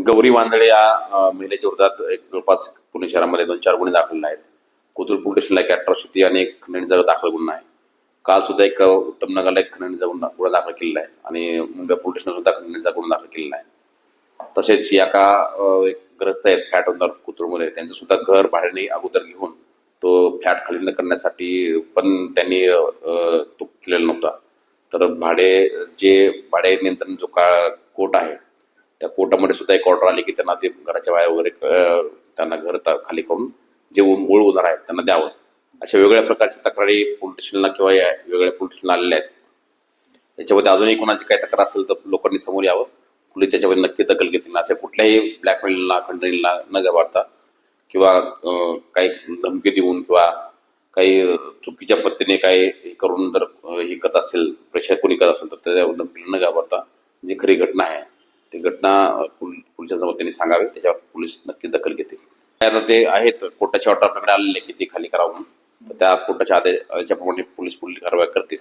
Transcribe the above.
गौरी वांदळे या महिलेच्या विरोधात एक जवळपास पुणे शहरामध्ये 2-4 गुन्हे दाखल आहेत. कोथरूड पोलीस स्टेशनला एक अॅट्रॉसिटी आणि एक खंडणीचा दाखल गुन्हा आहे. काल सुद्धा एक उत्तम नगरला एक खंडणीचा गुन्हा दाखल केलेला आहे आणि मुंबई पोलीस स्टेशनला सुद्धा खंडणीचा गुन्हा दाखल केलेला आहे. तसेच या का एक ग्रस्त आहेत फ्लॅट ओनर कोथरूडमध्ये, त्यांचं सुद्धा घर भाड्याने अगोदर घेऊन तो फ्लॅट खरेदी करण्यासाठी पण त्यांनी तो केलेला नव्हता. तर भाडे नियंत्रण जो कोर्ट आहे, त्या कोर्टामध्ये सुद्धा एक ऑर्डर आली की त्यांना ते घराच्या बाहेर वगैरे त्यांना घर खाली करून जे मूळ उधार आहेत त्यांना द्यावं. अशा वेगवेगळ्या प्रकारच्या तक्रारी पोलीस स्टेशनला किंवा या वेगवेगळ्या पोलीस स्टेशनला आलेल्या आहेत. त्याच्यामध्ये अजूनही कोणाची काही तक्रार असेल तर लोकांनी समोर यावं. पोलीस त्याच्यामध्ये नक्की दखल घेतील. अशा कुठल्याही ब्लॅकमेलला खंडणीला न घाबरता किंवा काही धमकी देऊन किंवा काही चुकीच्या पद्धतीने काही हे करून जर हे करत असेल, प्रेशर कोणी करत असेल तर त्या धमकीला न घाबरता जी खरी घटना आहे ती घटना पोलिसांसमोर त्यांनी सांगावी. त्याच्यावर पोलीस नक्की दखल घेतील. आता ते आहेत कोर्टाच्या ऑर्डर आपल्याकडे आलेले की ते खाली करावं म्हणून, तर त्या कोर्टाच्या आदेशाप्रमाणे पोलीस पुढील कारवाई करतील.